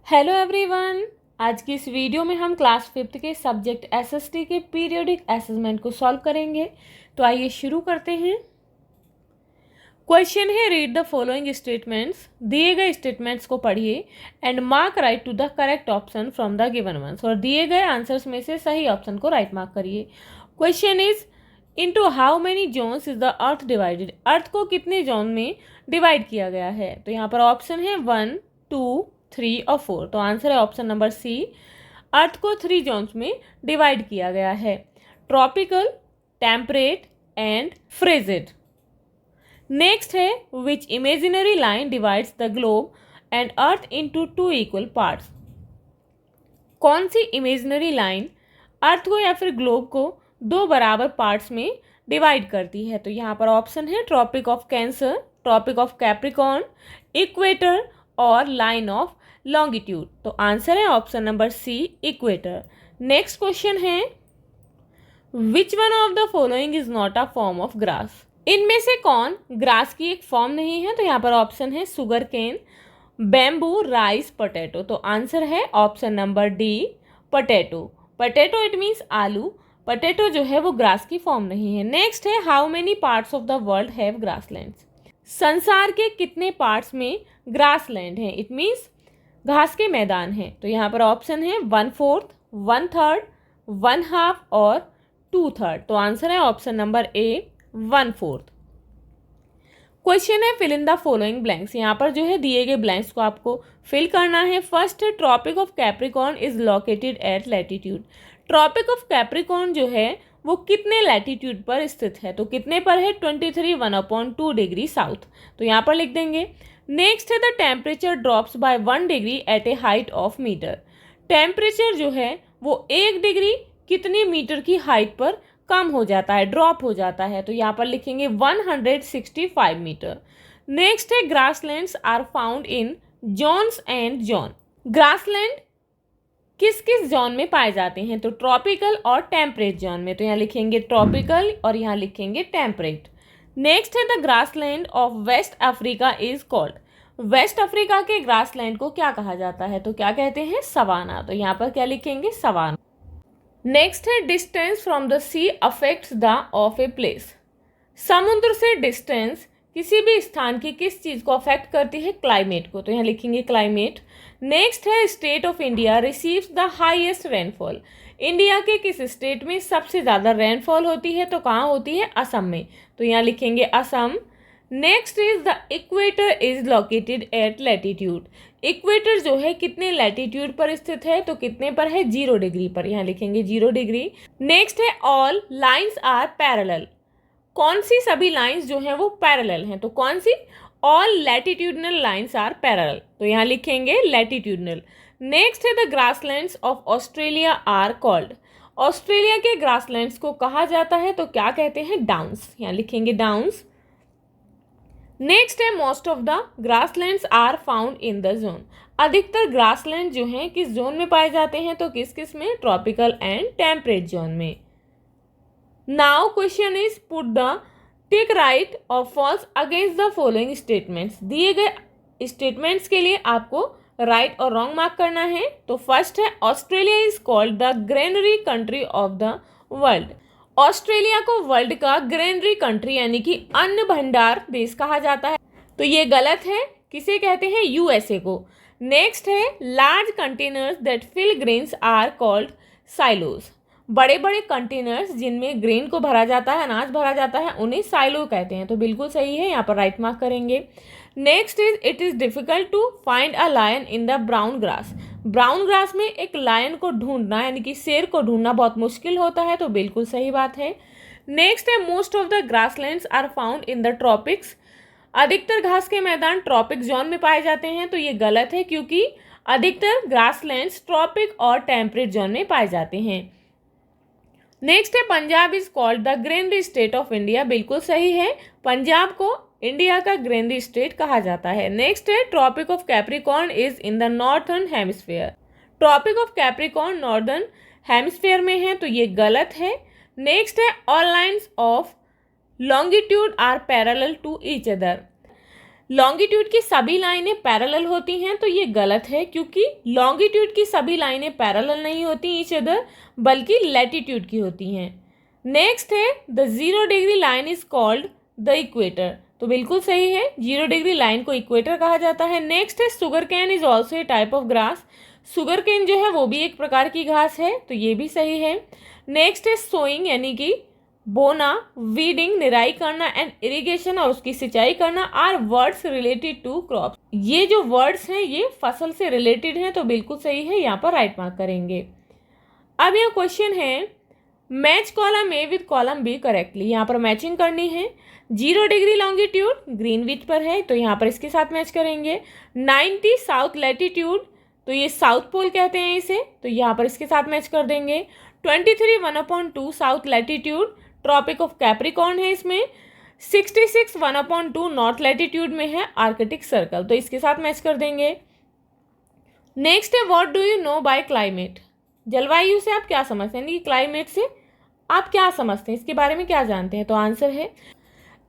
Hello everyone. आज की इस वीडियो में हम क्लास 5th के सब्जेक्ट एसएसटी के पीरियोडिक असेसमेंट को सॉल्व करेंगे। तो आइए शुरू करते हैं। क्वेश्चन है, रीड द फॉलोइंग स्टेटमेंट्स। दिए गए स्टेटमेंट्स को पढ़िए and mark right to the correct option from the given ones. और दिए गए आंसर्स में से सही ऑप्शन को राइट मार्क करिए। Question is, into how many zones is the earth divided. Earth को कितने जोन में डिवाइड किया गया है? तो यहाँ पर ऑप्शन है 1, 2, 3 और 4। तो आंसर है ऑप्शन नंबर सी। अर्थ को 3 जोन्स में डिवाइड किया गया है, tropical, temperate and frigid. Next है, which imaginary line divides the globe and earth into 2 equal parts. कौन सी इमेजिनरी लाइन अर्थ को या फिर ग्लोब को 2 बराबर पार्ट्स में डिवाइड करती है? तो यहाँ पर ऑप्शन है tropic of cancer, tropic of capricorn, equator और लाइन ऑफ लॉन्गिट्यूड। तो आंसर है option number C, equator. Next question है, which one of the following is not a form of grass. इनमें से कौन ग्रास की एक फॉर्म नहीं है? तो यहाँ पर ऑप्शन है sugar cane, bamboo, rice, potato. तो आंसर है option number D, potato. Potato it means आलू। पोटैटो जो है वो ग्रास की फॉर्म नहीं है। नेक्स्ट है, how many parts of the world have grasslands. संसार के कितने पार्ट्स में ग्रासलैंड है? इट मीन्स घास के मैदान हैं। तो यहाँ पर ऑप्शन है 1/4, 1/3, 1/2 और 2/3। तो आंसर है ऑप्शन नंबर ए, 1/4। क्वेश्चन है, fill in the following blanks. यहाँ पर जो है दिए गए ब्लैंक्स को आपको फिल करना है। फर्स्ट है, tropic of Capricorn is located at latitude. Tropic of Capricorn जो है वो कितने लैटिट्यूड पर स्थित है? तो कितने पर है? 23 1/2 डिग्री साउथ। तो यहाँ पर लिख देंगे। नेक्स्ट है, the temperature drops by 1 degree at a height of metre. Temperature जो है वो 1 डिग्री कितने मीटर की हाइट पर कम हो जाता है, ड्रॉप हो जाता है? तो यहाँ पर लिखेंगे 165 मीटर। नेक्स्ट है, grasslands are found in zones and zone. Grassland किस किस जोन में पाए जाते हैं? तो ट्रॉपिकल और टेम्परेट जोन में। तो यहाँ लिखेंगे ट्रॉपिकल और यहाँ लिखेंगे टेम्परेट। नेक्स्ट है, the grassland of West Africa is called. West Africa के ग्रासलैंड को क्या कहा जाता है? तो क्या कहते हैं? सवाना। तो यहाँ पर क्या लिखेंगे? सवाना। नेक्स्ट है, distance from the sea affects the of a place. समुद्र से डिस्टेंस किसी भी स्थान की किस चीज़ को अफेक्ट करती है? क्लाइमेट को। तो यहाँ लिखेंगे क्लाइमेट। नेक्स्ट है, state of India receives the highest rainfall. India के किस स्टेट में सबसे ज़्यादा रेनफॉल होती है? तो कहाँ होती है? असम में। तो यहाँ लिखेंगे Assam. Next is, the equator is located at latitude. Equator जो है कितने लैटिट्यूड पर स्थित है? तो कितने पर है? 0 डिग्री पर। यहाँ लिखेंगे 0 डिग्री। नेक्स्ट है, ऑल लाइन्स आर पैरेलल। कौन सी सभी लाइन्स जो हैं वो पैरेलल हैं? तो कौन सी? All latitudinal lines are parallel. तो यहाँ लिखेंगे लैटिट्यूडनल। नेक्स्ट है, the grasslands of Australia are called. Australia के ग्रासलैंड्स को कहा जाता है तो क्या कहते हैं? डाउन्स। यहाँ लिखेंगे डाउन्स। नेक्स्ट है, most of the grasslands are found in the zone. अधिकतर ग्रासलैंड जो हैं किस जोन में पाए जाते हैं? तो किस किस में? ट्रॉपिकल एंड टेम्परेट जोन में। Now question is, put the tick right और false against the following statements. दिए गए स्टेटमेंट्स के लिए आपको राइट और रॉन्ग मार्क करना है। तो फर्स्ट है, Australia is called the granary country of the world. Australia को वर्ल्ड का ग्रेनरी कंट्री यानी कि अन्न भंडार देश कहा जाता है। तो ये गलत है। किसे कहते हैं? यूएसए को। नेक्स्ट है, large containers that fill grains are called silos. बड़े बड़े कंटेनर्स जिनमें ग्रेन को भरा जाता है, अनाज भरा जाता है, उन्हें साइलो कहते हैं। तो बिल्कुल सही है, यहाँ पर राइट मार्क करेंगे। Next is, it is difficult to find a lion in the brown grass. Brown grass में एक लायन को ढूंढना यानी कि शेर को ढूंढना बहुत मुश्किल होता है। तो बिल्कुल सही बात है। नेक्स्ट है, most of the grasslands are found in the tropics. अधिकतर घास के मैदान ट्रॉपिक जोन में पाए जाते हैं। तो ये गलत है क्योंकि अधिकतर ग्रासलैंड्स ट्रॉपिक और टेम्परेट जोन में पाए जाते हैं। नेक्स्ट है, Punjab is called the granary state of India. बिल्कुल सही है, पंजाब को इंडिया का ग्रेनरी स्टेट कहा जाता है। नेक्स्ट है, tropic of Capricorn is in the northern hemisphere. Tropic of Capricorn northern hemisphere में है। तो ये गलत है। नेक्स्ट है, all lines of longitude are parallel to each other. Longitude की सभी लाइनें पैरेलल होती हैं, तो ये गलत है क्योंकि लॉन्गिट्यूड की सभी लाइनें पैरेलल नहीं होती ईच अदर, बल्कि लैटिट्यूड की होती हैं। नेक्स्ट है the 0 degree line is called the equator, तो बिल्कुल सही है, 0 डिग्री लाइन को इक्वेटर कहा जाता है। नेक्स्ट है sugar cane is also a type of grass, sugar cane जो है वो भी एक प्रकार की घास है, तो ये भी सही है। नेक्स्ट है सोइंग यानी कि बोना, वीडिंग निराई करना एंड इरिगेशन और उसकी सिंचाई करना are words related to crop, ये जो वर्ड्स हैं ये फसल से रिलेटेड हैं, तो बिल्कुल सही है, यहाँ पर राइट मार्क करेंगे। अब यह क्वेश्चन है match column A with column B correctly, यहाँ पर मैचिंग करनी है। 0 डिग्री लॉन्गिट्यूड ग्रीनविच पर है, तो यहाँ पर इसके साथ मैच करेंगे। 90 साउथ लैटिट्यूड, तो ये साउथ पोल कहते हैं इसे, तो यहाँ पर इसके साथ मैच कर देंगे। 23 1/2 south latitude, tropic of Capricorn है इसमें। 66 1/2 नॉर्थ लैटिट्यूड में है, आर्कटिक सर्कल, तो इसके साथ मैच कर देंगे। नेक्स्ट है what do you know bye climate, जलवायु से आप क्या समझते हैं, यानी कि क्लाइमेट से आप क्या समझते हैं, इसके बारे में क्या जानते हैं, तो आंसर है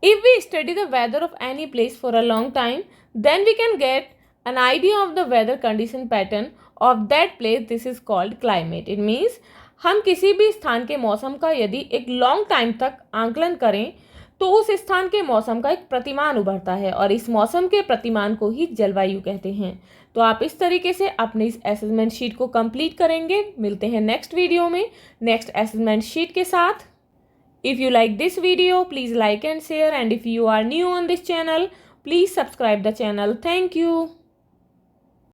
if we study the weather of any place for a long time then we can get an idea of the weather condition pattern of that place, this is called climate. It means हम किसी भी स्थान के मौसम का यदि एक long time तक आंकलन करें तो उस स्थान के मौसम का एक प्रतिमान उभरता है और इस मौसम के प्रतिमान को ही जलवायु कहते हैं। तो आप इस तरीके से अपनी इस असेसमेंट शीट को कंप्लीट करेंगे। मिलते हैं नेक्स्ट वीडियो में नेक्स्ट असेसमेंट शीट के साथ। If you like this video, please like and share, and if you are new on this channel, please subscribe the channel. Thank you.